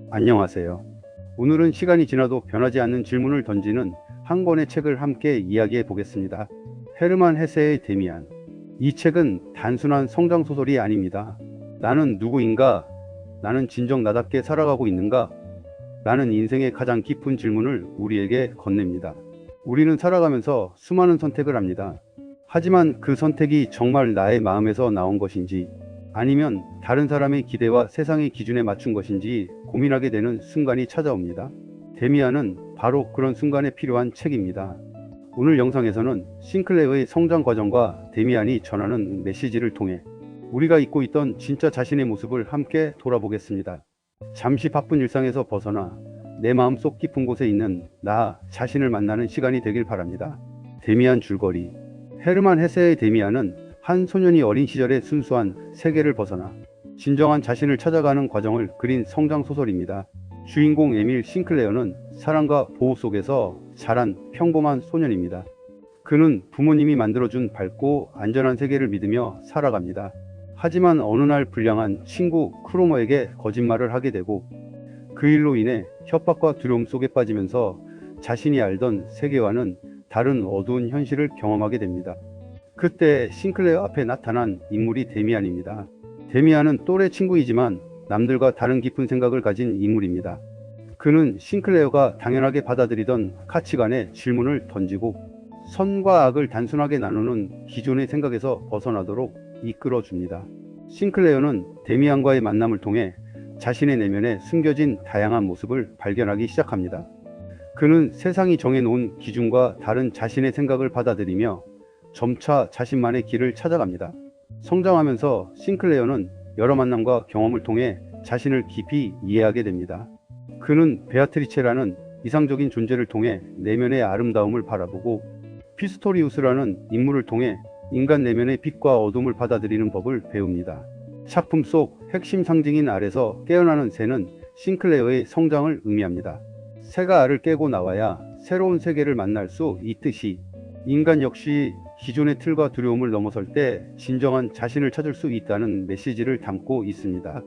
안녕하세요. 오늘은 시간이 지나도 변하지 않는 질문을 던지는 한 권의 책을 함께 이야기해 보겠습니다. 헤르만 헤세의 데미안. 이 책은 단순한 성장 소설이 아닙니다. 나는 누구인가? 나는 진정 나답게 살아가고 있는가? 라는 인생의 가장 깊은 질문을 우리에게 건넵니다. 우리는 살아가면서 수많은 선택을 합니다. 하지만 그 선택이 정말 나의 마음에서 나온 것인지, 아니면 다른 사람의 기대와 세상의 기준에 맞춘 것인지 고민하게 되는 순간이 찾아옵니다. 데미안은 바로 그런 순간에 필요한 책입니다. 오늘 영상에서는 싱클레어의 성장 과정과 데미안이 전하는 메시지를 통해 우리가 잊고 있던 진짜 자신의 모습을 함께 돌아보겠습니다. 잠시 바쁜 일상에서 벗어나 내 마음속 깊은 곳에 있는 나 자신을 만나는 시간이 되길 바랍니다. 데미안 줄거리. 헤르만 헤세의 데미안은 한 소년이 어린 시절의 순수한 세계를 벗어나 진정한 자신을 찾아가는 과정을 그린 성장 소설입니다. 주인공 에밀 싱클레어는 사랑과 보호 속에서 자란 평범한 소년입니다. 그는 부모님이 만들어준 밝고 안전한 세계를 믿으며 살아갑니다. 하지만 어느 날 불량한 친구 크로머에게 거짓말을 하게 되고, 그 일로 인해 협박과 두려움 속에 빠지면서 자신이 알던 세계와는 다른 어두운 현실을 경험하게 됩니다. 그때 싱클레어 앞에 나타난 인물이 데미안입니다. 데미안은 또래 친구이지만 남들과 다른 깊은 생각을 가진 인물입니다. 그는 싱클레어가 당연하게 받아들이던 가치관에 질문을 던지고 선과 악을 단순하게 나누는 기존의 생각에서 벗어나도록 이끌어줍니다. 싱클레어는 데미안과의 만남을 통해 자신의 내면에 숨겨진 다양한 모습을 발견하기 시작합니다. 그는 세상이 정해놓은 기준과 다른 자신의 생각을 받아들이며 점차 자신만의 길을 찾아갑니다. 성장하면서 싱클레어는 여러 만남과 경험을 통해 자신을 깊이 이해하게 됩니다. 그는 베아트리체라는 이상적인 존재를 통해 내면의 아름다움을 바라보고, 피스토리우스라는 인물을 통해 인간 내면의 빛과 어둠을 받아들이는 법을 배웁니다. 작품 속 핵심 상징인 알에서 깨어나는 새는 싱클레어의 성장을 의미합니다. 새가 알을 깨고 나와야 새로운 세계를 만날 수 있듯이, 인간 역시 기존의 틀과 두려움을 넘어설 때 진정한 자신을 찾을 수 있다는 메시지를 담고 있습니다.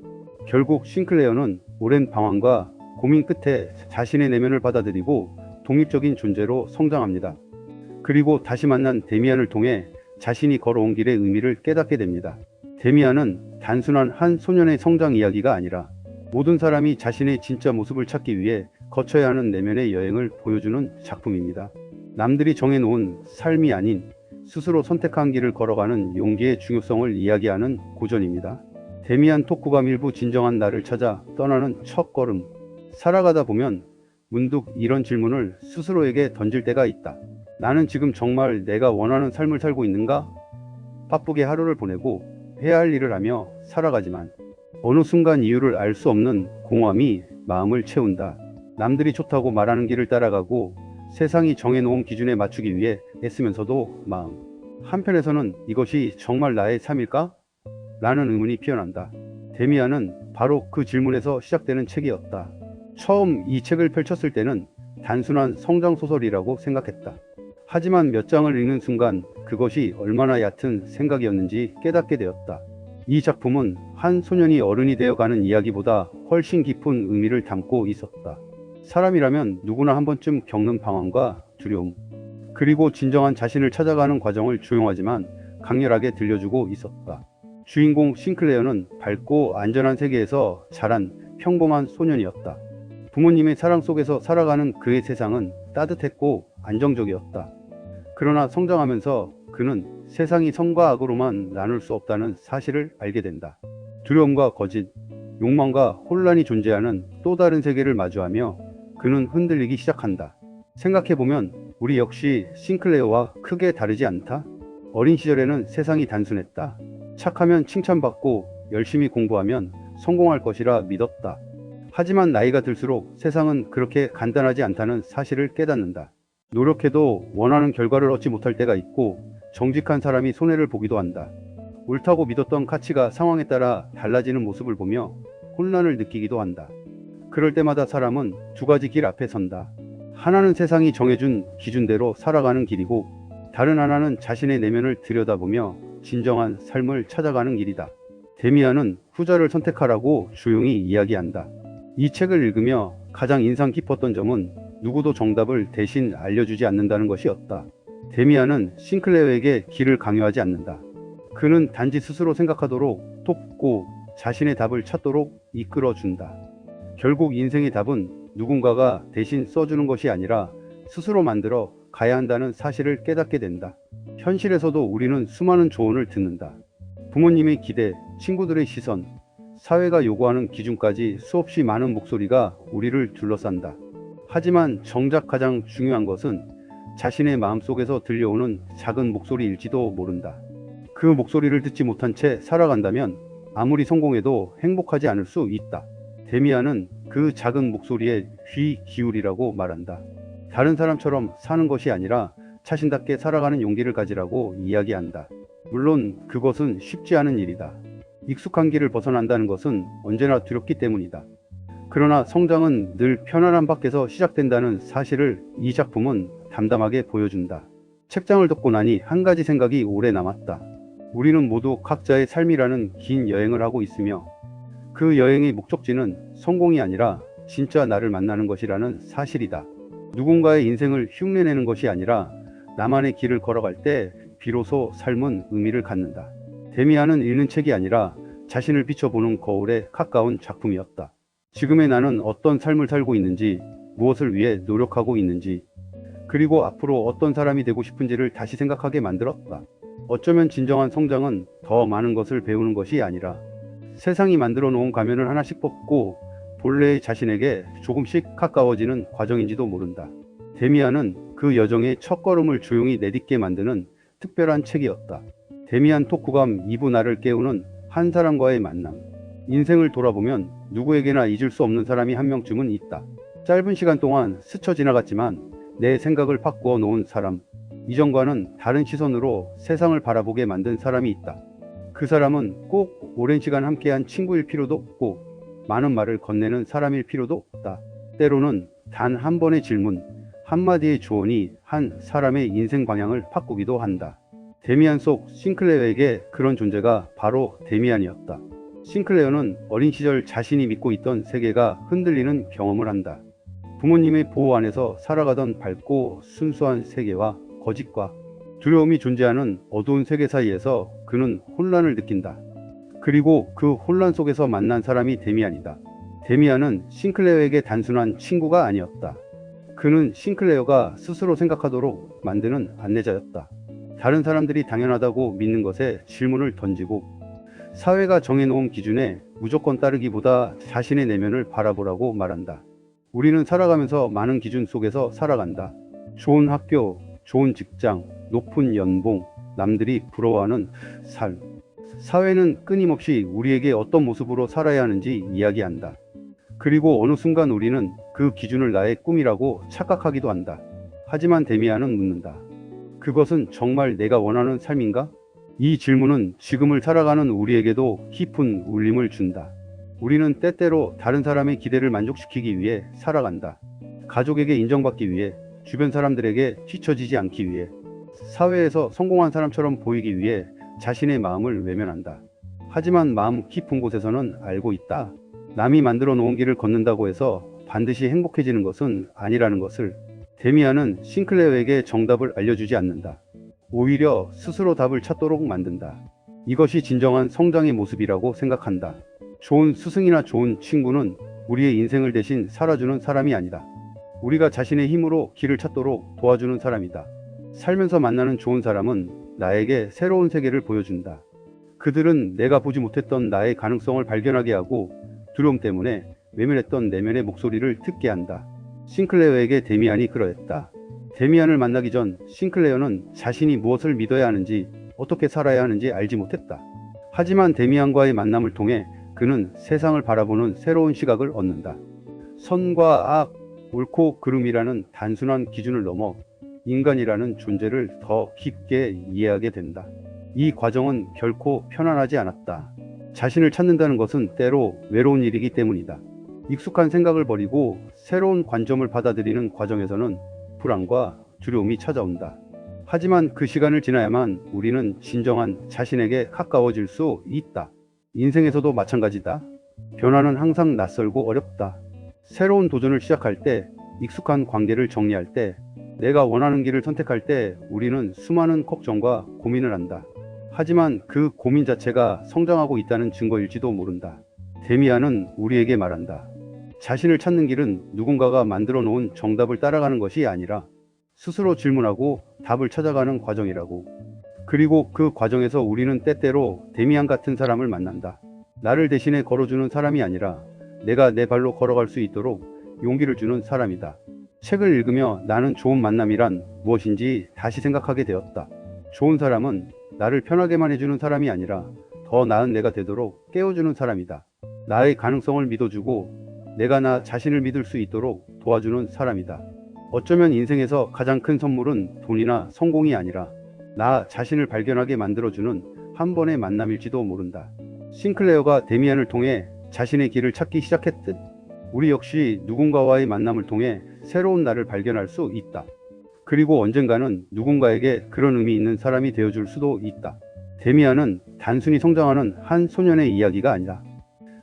결국 싱클레어는 오랜 방황과 고민 끝에 자신의 내면을 받아들이고 독립적인 존재로 성장합니다. 그리고 다시 만난 데미안을 통해 자신이 걸어온 길의 의미를 깨닫게 됩니다. 데미안은 단순한 한 소년의 성장 이야기가 아니라 모든 사람이 자신의 진짜 모습을 찾기 위해 거쳐야 하는 내면의 여행을 보여주는 작품입니다. 남들이 정해놓은 삶이 아닌 스스로 선택한 길을 걸어가는 용기의 중요성을 이야기하는 고전입니다. 데미안 토쿠감 일부 진정한 나를 찾아 떠나는 첫 걸음. 살아가다 보면 문득 이런 질문을 스스로에게 던질 때가 있다. 나는 지금 정말 내가 원하는 삶을 살고 있는가? 바쁘게 하루를 보내고 해야 할 일을 하며 살아가지만 어느 순간 이유를 알 수 없는 공허함이 마음을 채운다. 남들이 좋다고 말하는 길을 따라가고 세상이 정해놓은 기준에 맞추기 위해 애쓰면서도 마음 한편에서는 이것이 정말 나의 삶일까? 라는 의문이 피어난다. 데미안은 바로 그 질문에서 시작되는 책이었다. 처음 이 책을 펼쳤을 때는 단순한 성장소설이라고 생각했다. 하지만 몇 장을 읽는 순간 그것이 얼마나 얕은 생각이었는지 깨닫게 되었다. 이 작품은 한 소년이 어른이 되어가는 이야기보다 훨씬 깊은 의미를 담고 있었다. 사람이라면 누구나 한 번쯤 겪는 방황과 두려움, 그리고 진정한 자신을 찾아가는 과정을 조용하지만 강렬하게 들려주고 있었다. 주인공 싱클레어는 밝고 안전한 세계에서 자란 평범한 소년이었다. 부모님의 사랑 속에서 살아가는 그의 세상은 따뜻했고 안정적이었다. 그러나 성장하면서 그는 세상이 선과 악으로만 나눌 수 없다는 사실을 알게 된다. 두려움과 거짓, 욕망과 혼란이 존재하는 또 다른 세계를 마주하며 그는 흔들리기 시작한다. 생각해보면 우리 역시 싱클레어와 크게 다르지 않다? 어린 시절에는 세상이 단순했다. 착하면 칭찬받고 열심히 공부하면 성공할 것이라 믿었다. 하지만 나이가 들수록 세상은 그렇게 간단하지 않다는 사실을 깨닫는다. 노력해도 원하는 결과를 얻지 못할 때가 있고 정직한 사람이 손해를 보기도 한다. 옳다고 믿었던 가치가 상황에 따라 달라지는 모습을 보며 혼란을 느끼기도 한다. 그럴 때마다 사람은 두 가지 길 앞에 선다. 하나는 세상이 정해준 기준대로 살아가는 길이고, 다른 하나는 자신의 내면을 들여다보며 진정한 삶을 찾아가는 길이다. 데미안은 후자를 선택하라고 조용히 이야기한다. 이 책을 읽으며 가장 인상 깊었던 점은 누구도 정답을 대신 알려주지 않는다는 것이었다. 데미안은 싱클레어에게 길을 강요하지 않는다. 그는 단지 스스로 생각하도록 돕고 자신의 답을 찾도록 이끌어준다. 결국 인생의 답은 누군가가 대신 써주는 것이 아니라 스스로 만들어 가야 한다는 사실을 깨닫게 된다. 현실에서도 우리는 수많은 조언을 듣는다. 부모님의 기대, 친구들의 시선, 사회가 요구하는 기준까지 수없이 많은 목소리가 우리를 둘러싼다. 하지만 정작 가장 중요한 것은 자신의 마음속에서 들려오는 작은 목소리일지도 모른다. 그 목소리를 듣지 못한 채 살아간다면 아무리 성공해도 행복하지 않을 수 있다. 데미안은 그 작은 목소리에 귀 기울이라고 말한다. 다른 사람처럼 사는 것이 아니라 자신답게 살아가는 용기를 가지라고 이야기한다. 물론 그것은 쉽지 않은 일이다. 익숙한 길을 벗어난다는 것은 언제나 두렵기 때문이다. 그러나 성장은 늘 편안함 밖에서 시작된다는 사실을 이 작품은 담담하게 보여준다. 책장을 덮고 나니 한 가지 생각이 오래 남았다. 우리는 모두 각자의 삶이라는 긴 여행을 하고 있으며 그 여행의 목적지는 성공이 아니라 진짜 나를 만나는 것이라는 사실이다. 누군가의 인생을 흉내내는 것이 아니라 나만의 길을 걸어갈 때 비로소 삶은 의미를 갖는다. 데미안은 읽는 책이 아니라 자신을 비춰보는 거울에 가까운 작품이었다. 지금의 나는 어떤 삶을 살고 있는지, 무엇을 위해 노력하고 있는지, 그리고 앞으로 어떤 사람이 되고 싶은지를 다시 생각하게 만들었다. 어쩌면 진정한 성장은 더 많은 것을 배우는 것이 아니라 세상이 만들어 놓은 가면을 하나씩 벗고 본래의 자신에게 조금씩 가까워지는 과정인지도 모른다. 데미안은 그 여정의 첫걸음을 조용히 내딛게 만드는 특별한 책이었다. 데미안 토쿠감 2부 나를 깨우는 한 사람과의 만남. 인생을 돌아보면 누구에게나 잊을 수 없는 사람이 한 명쯤은 있다. 짧은 시간 동안 스쳐 지나갔지만 내 생각을 바꾸어 놓은 사람. 이전과는 다른 시선으로 세상을 바라보게 만든 사람이 있다. 그 사람은 꼭 오랜 시간 함께한 친구일 필요도 없고 많은 말을 건네는 사람일 필요도 없다. 때로는 단 한 번의 질문, 한마디의 조언이 한 사람의 인생 방향을 바꾸기도 한다. 데미안 속 싱클레어에게 그런 존재가 바로 데미안이었다. 싱클레어는 어린 시절 자신이 믿고 있던 세계가 흔들리는 경험을 한다. 부모님의 보호 안에서 살아가던 밝고 순수한 세계와 거짓과 두려움이 존재하는 어두운 세계 사이에서 그는 혼란을 느낀다. 그리고 그 혼란 속에서 만난 사람이 데미안이다. 데미안은 싱클레어에게 단순한 친구가 아니었다. 그는 싱클레어가 스스로 생각하도록 만드는 안내자였다. 다른 사람들이 당연하다고 믿는 것에 질문을 던지고 사회가 정해놓은 기준에 무조건 따르기보다 자신의 내면을 바라보라고 말한다. 우리는 살아가면서 많은 기준 속에서 살아간다. 좋은 학교, 좋은 직장, 높은 연봉, 남들이 부러워하는 삶. 사회는 끊임없이 우리에게 어떤 모습으로 살아야 하는지 이야기한다. 그리고 어느 순간 우리는 그 기준을 나의 꿈이라고 착각하기도 한다. 하지만 데미안은 묻는다. 그것은 정말 내가 원하는 삶인가? 이 질문은 지금을 살아가는 우리에게도 깊은 울림을 준다. 우리는 때때로 다른 사람의 기대를 만족시키기 위해 살아간다. 가족에게 인정받기 위해, 주변 사람들에게 뒤처지지 않기 위해, 사회에서 성공한 사람처럼 보이기 위해 자신의 마음을 외면한다. 하지만 마음 깊은 곳에서는 알고 있다. 남이 만들어 놓은 길을 걷는다고 해서 반드시 행복해지는 것은 아니라는 것을. 데미안은 싱클레어에게 정답을 알려주지 않는다. 오히려 스스로 답을 찾도록 만든다. 이것이 진정한 성장의 모습이라고 생각한다. 좋은 스승이나 좋은 친구는 우리의 인생을 대신 살아주는 사람이 아니다. 우리가 자신의 힘으로 길을 찾도록 도와주는 사람이다. 살면서 만나는 좋은 사람은 나에게 새로운 세계를 보여준다. 그들은 내가 보지 못했던 나의 가능성을 발견하게 하고 두려움 때문에 외면했던 내면의 목소리를 듣게 한다. 싱클레어에게 데미안이 그러했다. 데미안을 만나기 전 싱클레어는 자신이 무엇을 믿어야 하는지, 어떻게 살아야 하는지 알지 못했다. 하지만 데미안과의 만남을 통해 그는 세상을 바라보는 새로운 시각을 얻는다. 선과 악, 옳고 그름이라는 단순한 기준을 넘어 인간이라는 존재를 더 깊게 이해하게 된다. 이 과정은 결코 편안하지 않았다. 자신을 찾는다는 것은 때로 외로운 일이기 때문이다. 익숙한 생각을 버리고 새로운 관점을 받아들이는 과정에서는 불안과 두려움이 찾아온다. 하지만 그 시간을 지나야만 우리는 진정한 자신에게 가까워질 수 있다. 인생에서도 마찬가지다. 변화는 항상 낯설고 어렵다. 새로운 도전을 시작할 때, 익숙한 관계를 정리할 때, 내가 원하는 길을 선택할 때 우리는 수많은 걱정과 고민을 한다. 하지만 그 고민 자체가 성장하고 있다는 증거일지도 모른다. 데미안은 우리에게 말한다. 자신을 찾는 길은 누군가가 만들어 놓은 정답을 따라가는 것이 아니라 스스로 질문하고 답을 찾아가는 과정이라고. 그리고 그 과정에서 우리는 때때로 데미안 같은 사람을 만난다. 나를 대신에 걸어주는 사람이 아니라 내가 내 발로 걸어갈 수 있도록 용기를 주는 사람이다. 책을 읽으며 나는 좋은 만남이란 무엇인지 다시 생각하게 되었다. 좋은 사람은 나를 편하게만 해주는 사람이 아니라 더 나은 내가 되도록 깨워주는 사람이다. 나의 가능성을 믿어주고 내가 나 자신을 믿을 수 있도록 도와주는 사람이다. 어쩌면 인생에서 가장 큰 선물은 돈이나 성공이 아니라 나 자신을 발견하게 만들어주는 한 번의 만남일지도 모른다. 싱클레어가 데미안을 통해 자신의 길을 찾기 시작했듯 우리 역시 누군가와의 만남을 통해 새로운 나를 발견할 수 있다. 그리고 언젠가는 누군가에게 그런 의미 있는 사람이 되어줄 수도 있다. 데미안은 단순히 성장하는 한 소년의 이야기가 아니라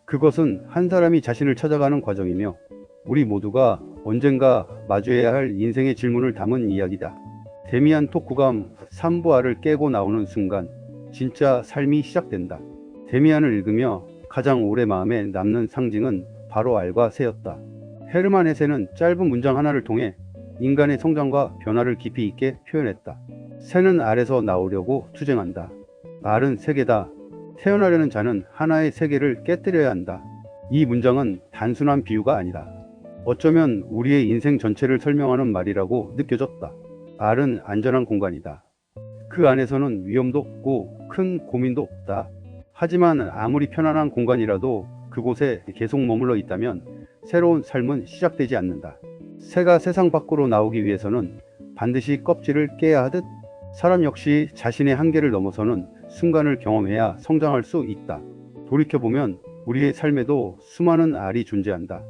그것은 한 사람이 자신을 찾아가는 과정이며 우리 모두가 언젠가 마주해야 할 인생의 질문을 담은 이야기다. 데미안 톡구감 3부화를 깨고 나오는 순간 진짜 삶이 시작된다. 데미안을 읽으며 가장 오래 마음에 남는 상징은 바로 알과 새였다. 헤르만 헤세는 짧은 문장 하나를 통해 인간의 성장과 변화를 깊이 있게 표현했다. 새는 알에서 나오려고 투쟁한다. 알은 세계다. 태어나려는 자는 하나의 세계를 깨뜨려야 한다. 이 문장은 단순한 비유가 아니다. 어쩌면 우리의 인생 전체를 설명하는 말이라고 느껴졌다. 알은 안전한 공간이다. 그 안에서는 위험도 없고 큰 고민도 없다. 하지만 아무리 편안한 공간이라도 그곳에 계속 머물러 있다면 새로운 삶은 시작되지 않는다. 새가 세상 밖으로 나오기 위해서는 반드시 껍질을 깨야 하듯 사람 역시 자신의 한계를 넘어서는 순간을 경험해야 성장할 수 있다. 돌이켜보면 우리의 삶에도 수많은 알이 존재한다.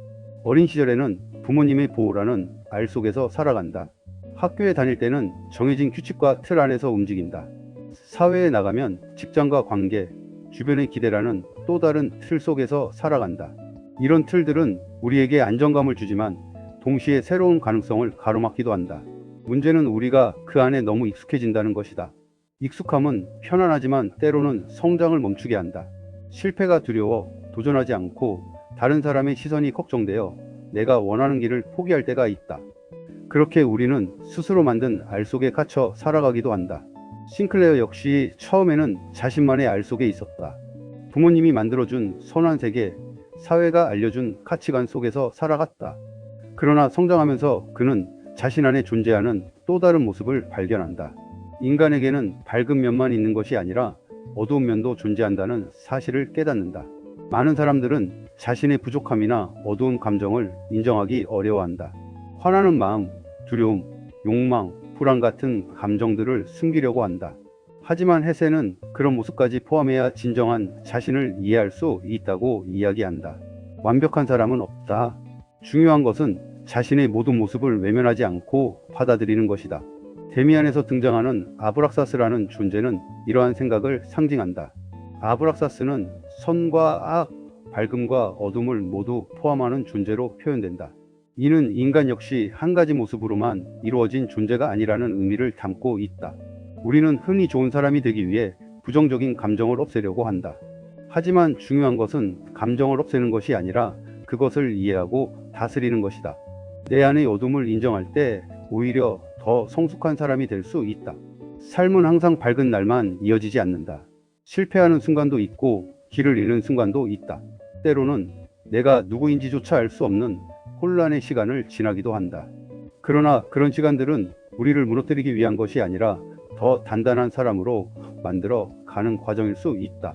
어린 시절에는 부모님의 보호라는 알 속에서 살아간다. 학교에 다닐 때는 정해진 규칙과 틀 안에서 움직인다. 사회에 나가면 직장과 관계, 주변의 기대라는 또 다른 틀 속에서 살아간다. 이런 틀들은 우리에게 안정감을 주지만 동시에 새로운 가능성을 가로막기도 한다. 문제는 우리가 그 안에 너무 익숙해진다는 것이다. 익숙함은 편안하지만 때로는 성장을 멈추게 한다. 실패가 두려워 도전하지 않고 다른 사람의 시선이 걱정되어 내가 원하는 길을 포기할 때가 있다. 그렇게 우리는 스스로 만든 알 속에 갇혀 살아가기도 한다. 싱클레어 역시 처음에는 자신만의 알 속에 있었다. 부모님이 만들어준 선한 세계, 사회가 알려준 가치관 속에서 살아갔다. 그러나 성장하면서 그는 자신 안에 존재하는 또 다른 모습을 발견한다. 인간에게는 밝은 면만 있는 것이 아니라 어두운 면도 존재한다는 사실을 깨닫는다. 많은 사람들은 자신의 부족함이나 어두운 감정을 인정하기 어려워한다. 화나는 마음, 두려움, 욕망, 불안 같은 감정들을 숨기려고 한다. 하지만 헤세는 그런 모습까지 포함해야 진정한 자신을 이해할 수 있다고 이야기한다. 완벽한 사람은 없다. 중요한 것은 자신의 모든 모습을 외면하지 않고 받아들이는 것이다. 데미안에서 등장하는 아브락사스라는 존재는 이러한 생각을 상징한다. 아브락사스는 선과 악, 밝음과 어둠을 모두 포함하는 존재로 표현된다. 이는 인간 역시 한 가지 모습으로만 이루어진 존재가 아니라는 의미를 담고 있다. 우리는 흔히 좋은 사람이 되기 위해 부정적인 감정을 없애려고 한다. 하지만 중요한 것은 감정을 없애는 것이 아니라 그것을 이해하고 다스리는 것이다. 내 안의 어둠을 인정할 때 오히려 더 성숙한 사람이 될 수 있다. 삶은 항상 밝은 날만 이어지지 않는다. 실패하는 순간도 있고 길을 잃는 순간도 있다. 때로는 내가 누구인지조차 알 수 없는 혼란의 시간을 지나기도 한다. 그러나 그런 시간들은 우리를 무너뜨리기 위한 것이 아니라 더 단단한 사람으로 만들어 가는 과정일 수 있다.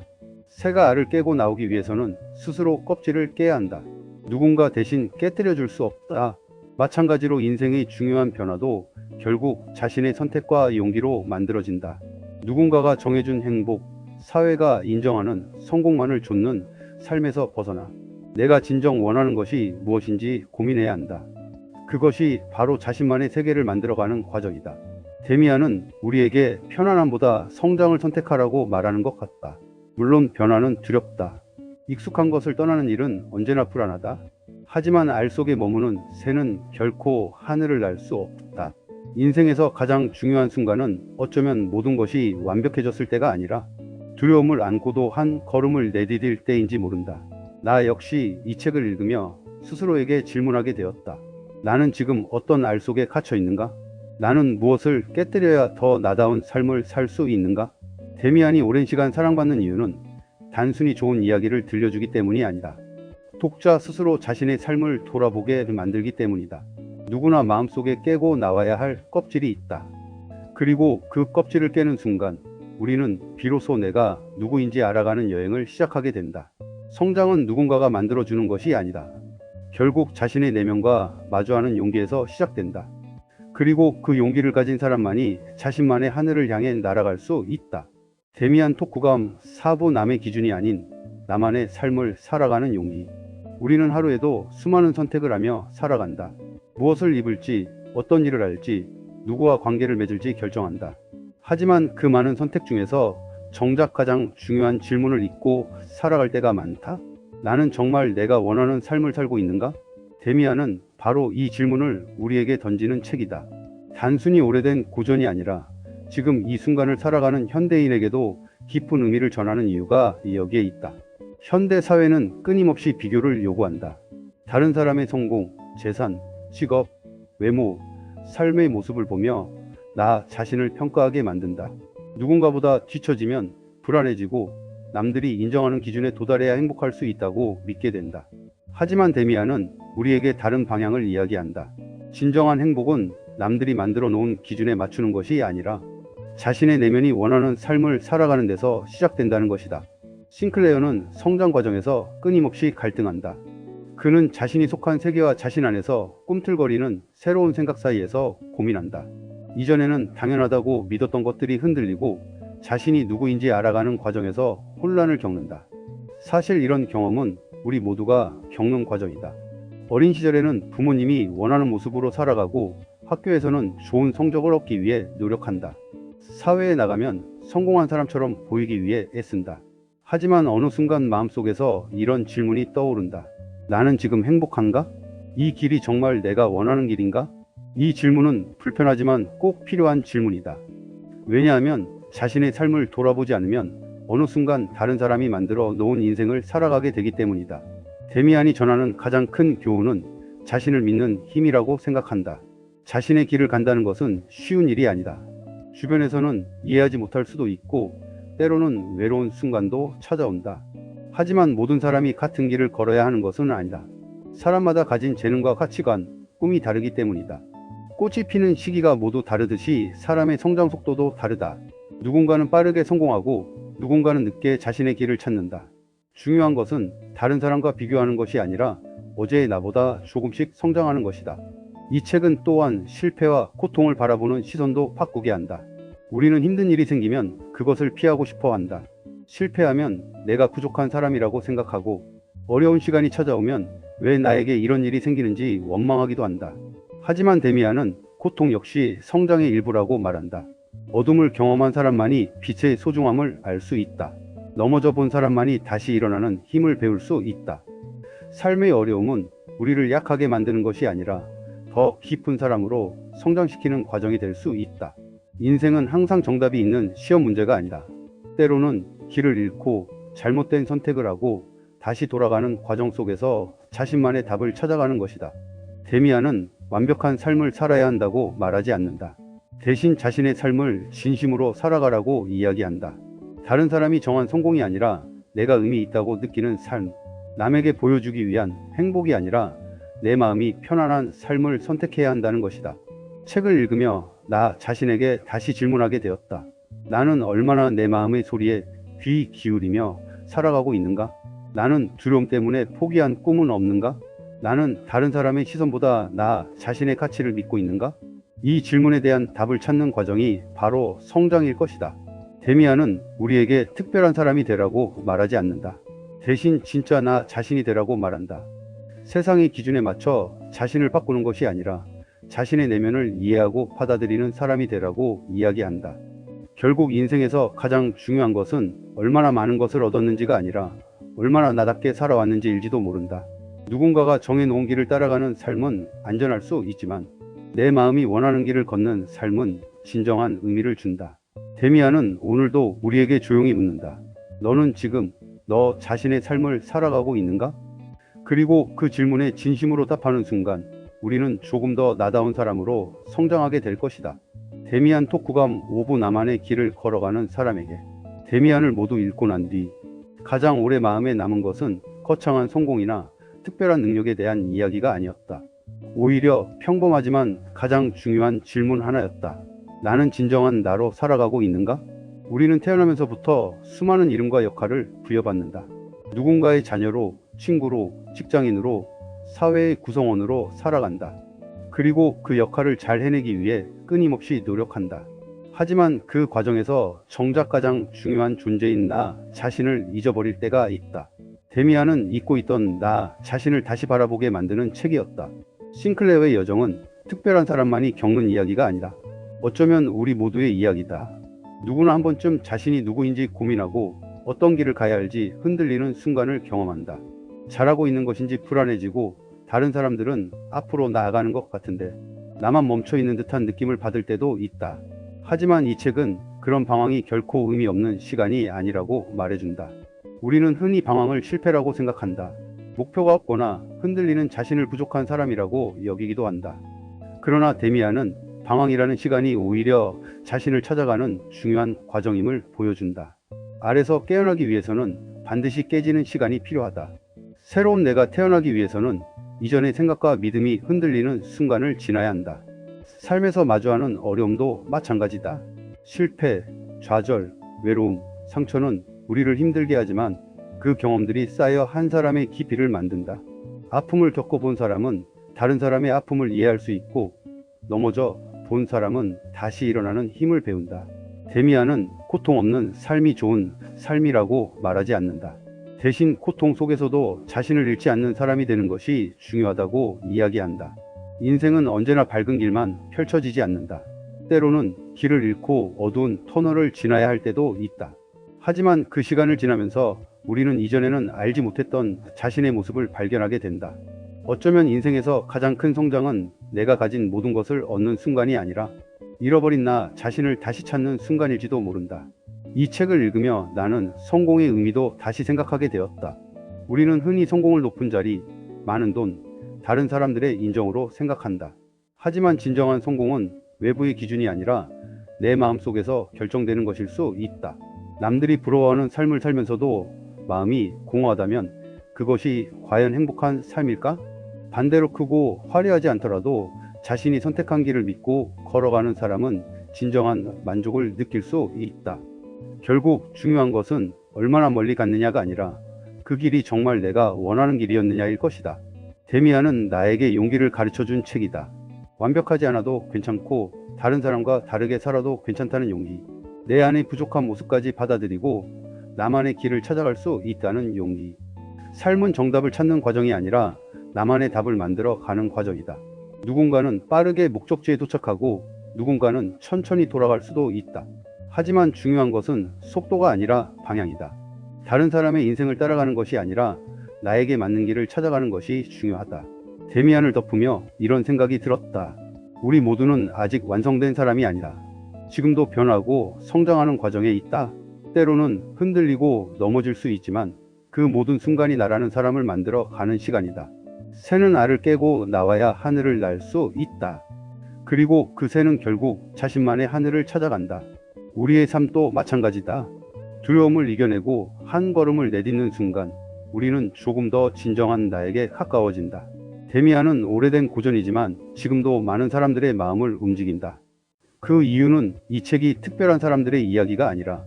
새가 알을 깨고 나오기 위해서는 스스로 껍질을 깨야 한다. 누군가 대신 깨뜨려 줄 수 없다. 마찬가지로 인생의 중요한 변화도 결국 자신의 선택과 용기로 만들어진다. 누군가가 정해준 행복, 사회가 인정하는 성공만을 좇는 삶에서 벗어나 내가 진정 원하는 것이 무엇인지 고민해야 한다. 그것이 바로 자신만의 세계를 만들어가는 과정이다. 데미안은 우리에게 편안함보다 성장을 선택하라고 말하는 것 같다. 물론 변화는 두렵다. 익숙한 것을 떠나는 일은 언제나 불안하다. 하지만 알 속에 머무는 새는 결코 하늘을 날 수 없다. 인생에서 가장 중요한 순간은 어쩌면 모든 것이 완벽해졌을 때가 아니라 두려움을 안고도 한 걸음을 내디딜 때인지 모른다. 나 역시 이 책을 읽으며 스스로에게 질문하게 되었다. 나는 지금 어떤 알 속에 갇혀 있는가? 나는 무엇을 깨뜨려야 더 나다운 삶을 살 수 있는가? 데미안이 오랜 시간 사랑받는 이유는 단순히 좋은 이야기를 들려주기 때문이 아니다. 독자 스스로 자신의 삶을 돌아보게 만들기 때문이다. 누구나 마음속에 깨고 나와야 할 껍질이 있다. 그리고 그 껍질을 깨는 순간 우리는 비로소 내가 누구인지 알아가는 여행을 시작하게 된다. 성장은 누군가가 만들어주는 것이 아니다. 결국 자신의 내면과 마주하는 용기에서 시작된다. 그리고 그 용기를 가진 사람만이 자신만의 하늘을 향해 날아갈 수 있다. 데미안 토쿠감 4부 남의 기준이 아닌 나만의 삶을 살아가는 용기. 우리는 하루에도 수많은 선택을 하며 살아간다. 무엇을 입을지, 어떤 일을 할지, 누구와 관계를 맺을지 결정한다. 하지만 그 많은 선택 중에서 정작 가장 중요한 질문을 잊고 살아갈 때가 많다. 나는 정말 내가 원하는 삶을 살고 있는가? 데미안은 바로 이 질문을 우리에게 던지는 책이다. 단순히 오래된 고전이 아니라 지금 이 순간을 살아가는 현대인에게도 깊은 의미를 전하는 이유가 여기에 있다. 현대 사회는 끊임없이 비교를 요구한다. 다른 사람의 성공, 재산, 직업, 외모, 삶의 모습을 보며 나 자신을 평가하게 만든다. 누군가보다 뒤처지면 불안해지고 남들이 인정하는 기준에 도달해야 행복할 수 있다고 믿게 된다. 하지만 데미안은 우리에게 다른 방향을 이야기한다. 진정한 행복은 남들이 만들어 놓은 기준에 맞추는 것이 아니라 자신의 내면이 원하는 삶을 살아가는 데서 시작된다는 것이다. 싱클레어는 성장 과정에서 끊임없이 갈등한다. 그는 자신이 속한 세계와 자신 안에서 꿈틀거리는 새로운 생각 사이에서 고민한다. 이전에는 당연하다고 믿었던 것들이 흔들리고 자신이 누구인지 알아가는 과정에서 혼란을 겪는다. 사실 이런 경험은 우리 모두가 겪는 과정이다. 어린 시절에는 부모님이 원하는 모습으로 살아가고 학교에서는 좋은 성적을 얻기 위해 노력한다. 사회에 나가면 성공한 사람처럼 보이기 위해 애쓴다. 하지만 어느 순간 마음속에서 이런 질문이 떠오른다. 나는 지금 행복한가? 이 길이 정말 내가 원하는 길인가? 이 질문은 불편하지만 꼭 필요한 질문이다. 왜냐하면 자신의 삶을 돌아보지 않으면 어느 순간 다른 사람이 만들어 놓은 인생을 살아가게 되기 때문이다. 데미안이 전하는 가장 큰 교훈은 자신을 믿는 힘이라고 생각한다. 자신의 길을 간다는 것은 쉬운 일이 아니다. 주변에서는 이해하지 못할 수도 있고 때로는 외로운 순간도 찾아온다. 하지만 모든 사람이 같은 길을 걸어야 하는 것은 아니다. 사람마다 가진 재능과 가치관, 꿈이 다르기 때문이다. 꽃이 피는 시기가 모두 다르듯이 사람의 성장 속도도 다르다. 누군가는 빠르게 성공하고 누군가는 늦게 자신의 길을 찾는다. 중요한 것은 다른 사람과 비교하는 것이 아니라 어제의 나보다 조금씩 성장하는 것이다. 이 책은 또한 실패와 고통을 바라보는 시선도 바꾸게 한다. 우리는 힘든 일이 생기면 그것을 피하고 싶어 한다. 실패하면 내가 부족한 사람이라고 생각하고 어려운 시간이 찾아오면 왜 나에게 이런 일이 생기는지 원망하기도 한다. 하지만 데미안은 고통 역시 성장의 일부라고 말한다. 어둠을 경험한 사람만이 빛의 소중함을 알 수 있다. 넘어져 본 사람만이 다시 일어나는 힘을 배울 수 있다. 삶의 어려움은 우리를 약하게 만드는 것이 아니라 더 깊은 사람으로 성장시키는 과정이 될 수 있다. 인생은 항상 정답이 있는 시험 문제가 아니다. 때로는 길을 잃고 잘못된 선택을 하고 다시 돌아가는 과정 속에서 자신만의 답을 찾아가는 것이다. 데미안은 완벽한 삶을 살아야 한다고 말하지 않는다. 대신 자신의 삶을 진심으로 살아가라고 이야기한다. 다른 사람이 정한 성공이 아니라 내가 의미 있다고 느끼는 삶, 남에게 보여주기 위한 행복이 아니라 내 마음이 편안한 삶을 선택해야 한다는 것이다. 책을 읽으며 나 자신에게 다시 질문하게 되었다. 나는 얼마나 내 마음의 소리에 귀 기울이며 살아가고 있는가? 나는 두려움 때문에 포기한 꿈은 없는가? 나는 다른 사람의 시선보다 나 자신의 가치를 믿고 있는가? 이 질문에 대한 답을 찾는 과정이 바로 성장일 것이다. 데미안은 우리에게 특별한 사람이 되라고 말하지 않는다. 대신 진짜 나 자신이 되라고 말한다. 세상의 기준에 맞춰 자신을 바꾸는 것이 아니라 자신의 내면을 이해하고 받아들이는 사람이 되라고 이야기한다. 결국 인생에서 가장 중요한 것은 얼마나 많은 것을 얻었는지가 아니라 얼마나 나답게 살아왔는지일지도 모른다. 누군가가 정해놓은 길을 따라가는 삶은 안전할 수 있지만 내 마음이 원하는 길을 걷는 삶은 진정한 의미를 준다. 데미안은 오늘도 우리에게 조용히 묻는다. 너는 지금 너 자신의 삶을 살아가고 있는가? 그리고 그 질문에 진심으로 답하는 순간 우리는 조금 더 나다운 사람으로 성장하게 될 것이다. 데미안 토쿠감 5부 나만의 길을 걸어가는 사람에게. 데미안을 모두 읽고 난 뒤 가장 오래 마음에 남은 것은 거창한 성공이나 특별한 능력에 대한 이야기가 아니었다. 오히려 평범하지만 가장 중요한 질문 하나였다. 나는 진정한 나로 살아가고 있는가? 우리는 태어나면서부터 수많은 이름과 역할을 부여받는다. 누군가의 자녀로, 친구로, 직장인으로, 사회의 구성원으로 살아간다. 그리고 그 역할을 잘 해내기 위해 끊임없이 노력한다. 하지만 그 과정에서 정작 가장 중요한 존재인 나 자신을 잊어버릴 때가 있다. 데미안은 잊고 있던 나 자신을 다시 바라보게 만드는 책이었다. 싱클레어의 여정은 특별한 사람만이 겪는 이야기가 아니다. 어쩌면 우리 모두의 이야기다. 누구나 한 번쯤 자신이 누구인지 고민하고 어떤 길을 가야 할지 흔들리는 순간을 경험한다. 잘하고 있는 것인지 불안해지고 다른 사람들은 앞으로 나아가는 것 같은데 나만 멈춰 있는 듯한 느낌을 받을 때도 있다. 하지만 이 책은 그런 방황이 결코 의미 없는 시간이 아니라고 말해준다. 우리는 흔히 방황을 실패라고 생각한다. 목표가 없거나 흔들리는 자신을 부족한 사람이라고 여기기도 한다. 그러나 데미안은 방황이라는 시간이 오히려 자신을 찾아가는 중요한 과정임을 보여준다. 알에서 깨어나기 위해서는 반드시 깨지는 시간이 필요하다. 새로운 내가 태어나기 위해서는 이전의 생각과 믿음이 흔들리는 순간을 지나야 한다. 삶에서 마주하는 어려움도 마찬가지다. 실패, 좌절, 외로움, 상처는 우리를 힘들게 하지만 그 경험들이 쌓여 한 사람의 깊이를 만든다. 아픔을 겪어본 사람은 다른 사람의 아픔을 이해할 수 있고 넘어져 본 사람은 다시 일어나는 힘을 배운다. 데미안은 고통 없는 삶이 좋은 삶이라고 말하지 않는다. 대신 고통 속에서도 자신을 잃지 않는 사람이 되는 것이 중요하다고 이야기한다. 인생은 언제나 밝은 길만 펼쳐지지 않는다. 때로는 길을 잃고 어두운 터널을 지나야 할 때도 있다. 하지만 그 시간을 지나면서 우리는 이전에는 알지 못했던 자신의 모습을 발견하게 된다. 어쩌면 인생에서 가장 큰 성장은 내가 가진 모든 것을 얻는 순간이 아니라 잃어버린 나 자신을 다시 찾는 순간일지도 모른다. 이 책을 읽으며 나는 성공의 의미도 다시 생각하게 되었다. 우리는 흔히 성공을 높은 자리, 많은 돈, 다른 사람들의 인정으로 생각한다. 하지만 진정한 성공은 외부의 기준이 아니라 내 마음속에서 결정되는 것일 수 있다. 남들이 부러워하는 삶을 살면서도 마음이 공허하다면 그것이 과연 행복한 삶일까? 반대로 크고 화려하지 않더라도 자신이 선택한 길을 믿고 걸어가는 사람은 진정한 만족을 느낄 수 있다. 결국 중요한 것은 얼마나 멀리 갔느냐가 아니라 그 길이 정말 내가 원하는 길이었느냐일 것이다. 데미안은 나에게 용기를 가르쳐준 책이다. 완벽하지 않아도 괜찮고 다른 사람과 다르게 살아도 괜찮다는 용기. 내 안의 부족한 모습까지 받아들이고 나만의 길을 찾아갈 수 있다는 용기. 삶은 정답을 찾는 과정이 아니라 나만의 답을 만들어 가는 과정이다. 누군가는 빠르게 목적지에 도착하고 누군가는 천천히 돌아갈 수도 있다. 하지만 중요한 것은 속도가 아니라 방향이다. 다른 사람의 인생을 따라가는 것이 아니라 나에게 맞는 길을 찾아가는 것이 중요하다. 데미안을 덮으며 이런 생각이 들었다. 우리 모두는 아직 완성된 사람이 아니라 지금도 변하고 성장하는 과정에 있다. 때로는 흔들리고 넘어질 수 있지만 그 모든 순간이 나라는 사람을 만들어 가는 시간이다. 새는 알을 깨고 나와야 하늘을 날 수 있다. 그리고 그 새는 결국 자신만의 하늘을 찾아간다. 우리의 삶도 마찬가지다. 두려움을 이겨내고 한 걸음을 내딛는 순간 우리는 조금 더 진정한 나에게 가까워진다. 데미안은 오래된 고전이지만 지금도 많은 사람들의 마음을 움직인다. 그 이유는 이 책이 특별한 사람들의 이야기가 아니라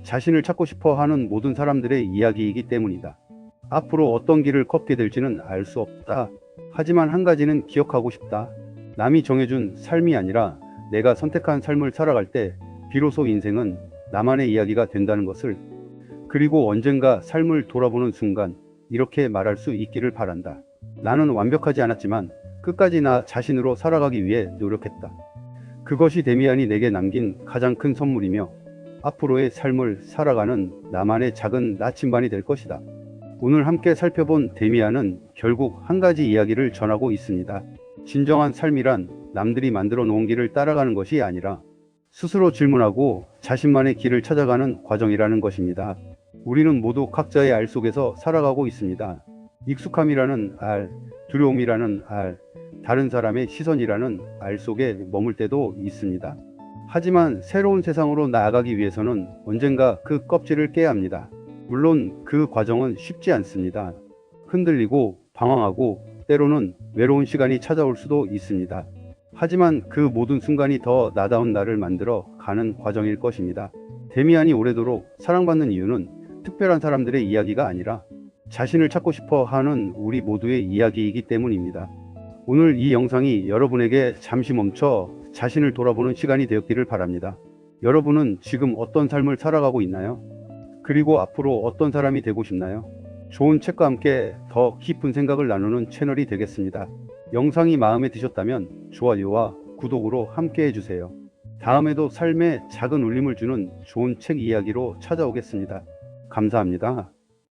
자신을 찾고 싶어 하는 모든 사람들의 이야기이기 때문이다. 앞으로 어떤 길을 걷게 될지는 알 수 없다. 하지만 한 가지는 기억하고 싶다. 남이 정해준 삶이 아니라 내가 선택한 삶을 살아갈 때 비로소 인생은 나만의 이야기가 된다는 것을, 그리고 언젠가 삶을 돌아보는 순간 이렇게 말할 수 있기를 바란다. 나는 완벽하지 않았지만 끝까지 나 자신으로 살아가기 위해 노력했다. 그것이 데미안이 내게 남긴 가장 큰 선물이며 앞으로의 삶을 살아가는 나만의 작은 나침반이 될 것이다. 오늘 함께 살펴본 데미안은 결국 한 가지 이야기를 전하고 있습니다. 진정한 삶이란 남들이 만들어 놓은 길을 따라가는 것이 아니라 스스로 질문하고 자신만의 길을 찾아가는 과정이라는 것입니다. 우리는 모두 각자의 알 속에서 살아가고 있습니다. 익숙함이라는 알, 두려움이라는 알, 다른 사람의 시선이라는 알 속에 머물 때도 있습니다. 하지만 새로운 세상으로 나아가기 위해서는 언젠가 그 껍질을 깨야 합니다. 물론 그 과정은 쉽지 않습니다. 흔들리고 방황하고 때로는 외로운 시간이 찾아올 수도 있습니다. 하지만 그 모든 순간이 더 나다운 나를 만들어 가는 과정일 것입니다. 데미안이 오래도록 사랑받는 이유는 특별한 사람들의 이야기가 아니라 자신을 찾고 싶어 하는 우리 모두의 이야기이기 때문입니다. 오늘 이 영상이 여러분에게 잠시 멈춰 자신을 돌아보는 시간이 되었기를 바랍니다. 여러분은 지금 어떤 삶을 살아가고 있나요? 그리고 앞으로 어떤 사람이 되고 싶나요? 좋은 책과 함께 더 깊은 생각을 나누는 채널이 되겠습니다. 영상이 마음에 드셨다면 좋아요와 구독으로 함께 해주세요. 다음에도 삶에 작은 울림을 주는 좋은 책 이야기로 찾아오겠습니다. 감사합니다.